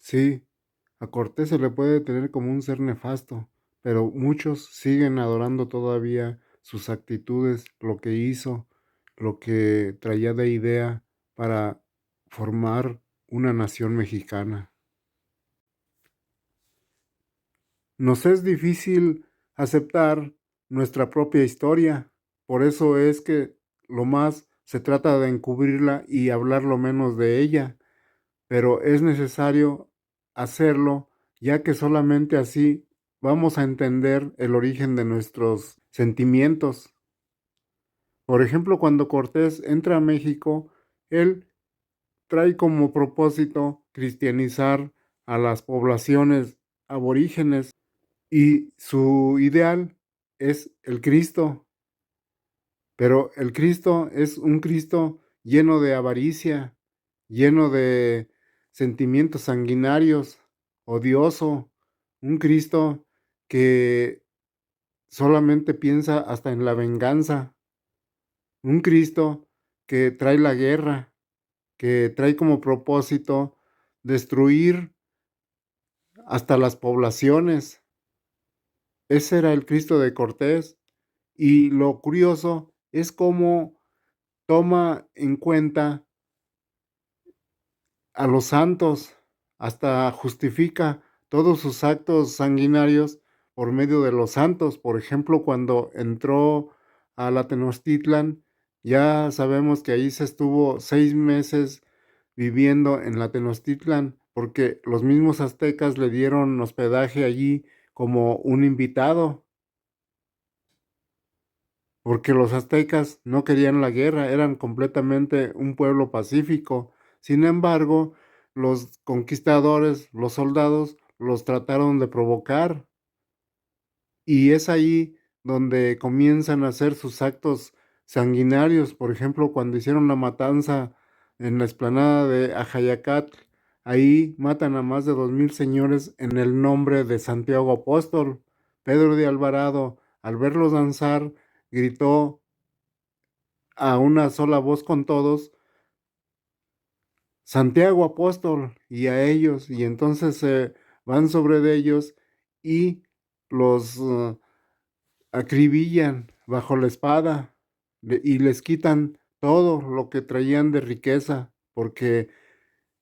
Sí, a Cortés se le puede tener como un ser nefasto, pero muchos siguen adorando todavía sus actitudes, lo que hizo, lo que traía de idea para formar una nación mexicana. Nos es difícil aceptar nuestra propia historia, por eso es que lo más se trata de encubrirla y hablar lo menos de ella, pero es necesario hacerlo, ya que solamente así vamos a entender el origen de nuestros sentimientos. Por ejemplo, cuando Cortés entra a México, él trae como propósito cristianizar a las poblaciones aborígenes y su ideal es el Cristo, pero el Cristo es un Cristo lleno de avaricia, lleno de sentimientos sanguinarios, odioso, un Cristo que solamente piensa hasta en la venganza, un Cristo que trae la guerra, que trae como propósito destruir hasta las poblaciones. Ese era el Cristo de Cortés. Y lo curioso es cómo toma en cuenta a los santos, hasta justifica todos sus actos sanguinarios por medio de los santos. Por ejemplo, cuando entró a la Tenochtitlan, ya sabemos que ahí se estuvo 6 meses viviendo en la Tenochtitlan, porque los mismos aztecas le dieron hospedaje allí como un invitado. Porque los aztecas no querían la guerra, eran completamente un pueblo pacífico. Sin embargo, los conquistadores, los soldados, los trataron de provocar y es ahí donde comienzan a hacer sus actos sanguinarios. Por ejemplo, cuando hicieron la matanza en la explanada de Ajayacatl, ahí matan a más de 2000 señores en el nombre de Santiago Apóstol. Pedro de Alvarado, al verlos danzar, gritó a una sola voz con todos, Santiago Apóstol, y a ellos, y entonces se van sobre de ellos y los acribillan bajo la espada y les quitan todo lo que traían de riqueza, porque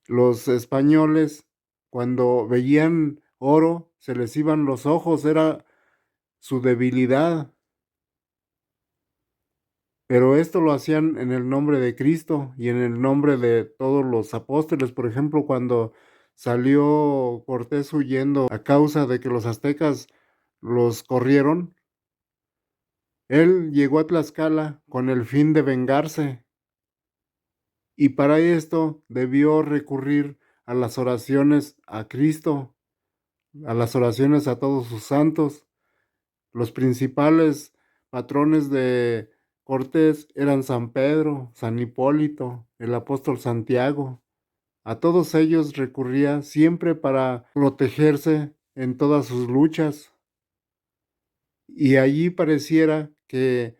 los españoles cuando veían oro se les iban los ojos, era su debilidad. Pero esto lo hacían en el nombre de Cristo y en el nombre de todos los apóstoles. Por ejemplo, cuando salió Cortés huyendo a causa de que los aztecas los corrieron, él llegó a Tlaxcala con el fin de vengarse y para esto debió recurrir a las oraciones a Cristo, a las oraciones a todos sus santos. Los principales patrones de Cortés eran San Pedro, San Hipólito, el apóstol Santiago. A todos ellos recurría siempre para protegerse en todas sus luchas. Y allí pareciera que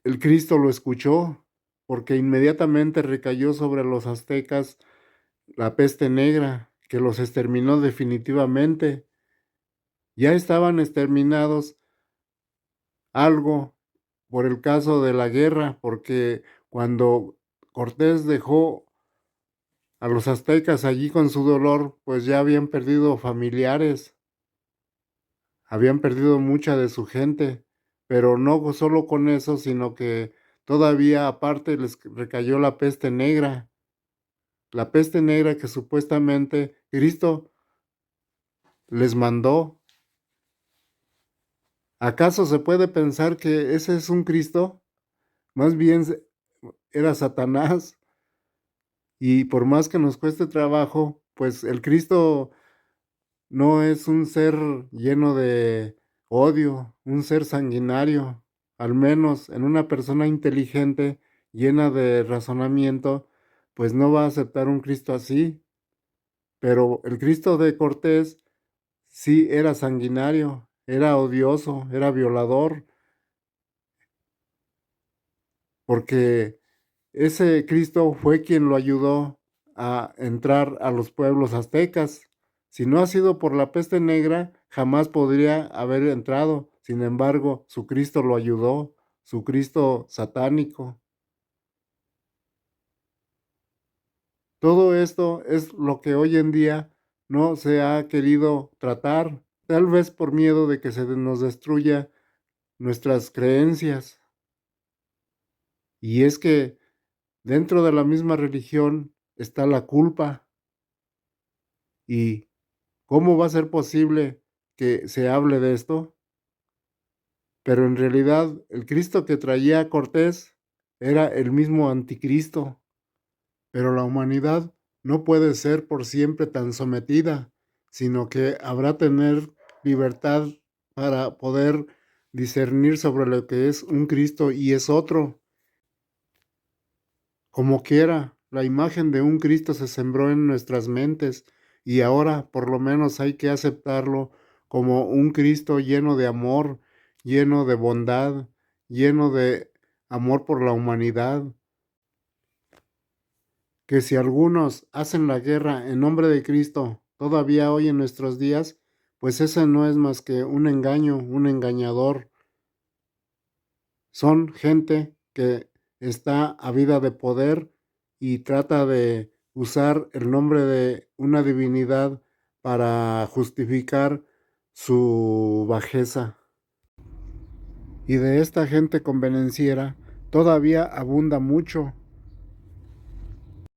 el Cristo lo escuchó, porque inmediatamente recayó sobre los aztecas la peste negra, que los exterminó definitivamente. Ya estaban exterminados algo por el caso de la guerra, porque cuando Cortés dejó a los aztecas allí con su dolor, pues ya habían perdido familiares, habían perdido mucha de su gente, pero no solo con eso, sino que todavía aparte les recayó la peste negra que supuestamente Cristo les mandó. ¿Acaso se puede pensar que ese es un Cristo? Más bien era Satanás. Y por más que nos cueste trabajo, pues el Cristo no es un ser lleno de odio, un ser sanguinario. Al menos en una persona inteligente, llena de razonamiento, pues no va a aceptar un Cristo así. Pero el Cristo de Cortés sí era sanguinario, era odioso, era violador, porque ese Cristo fue quien lo ayudó a entrar a los pueblos aztecas. Si no ha sido por la peste negra, jamás podría haber entrado. Sin embargo, su Cristo lo ayudó, su Cristo satánico. Todo esto es lo que hoy en día no se ha querido tratar, tal vez por miedo de que se nos destruya nuestras creencias. Y es que dentro de la misma religión está la culpa. ¿Y cómo va a ser posible que se hable de esto? Pero en realidad el Cristo que traía Cortés era el mismo anticristo. Pero la humanidad no puede ser por siempre tan sometida, sino que habrá tener libertad para poder discernir sobre lo que es un Cristo y es otro. Como quiera, la imagen de un Cristo se sembró en nuestras mentes y ahora por lo menos hay que aceptarlo como un Cristo lleno de amor, lleno de bondad, lleno de amor por la humanidad, que si algunos hacen la guerra en nombre de Cristo todavía hoy en nuestros días, pues ese no es más que un engaño, un engañador. Son gente que está avida de poder y trata de usar el nombre de una divinidad para justificar su bajeza. Y de esta gente convenenciera todavía abunda mucho,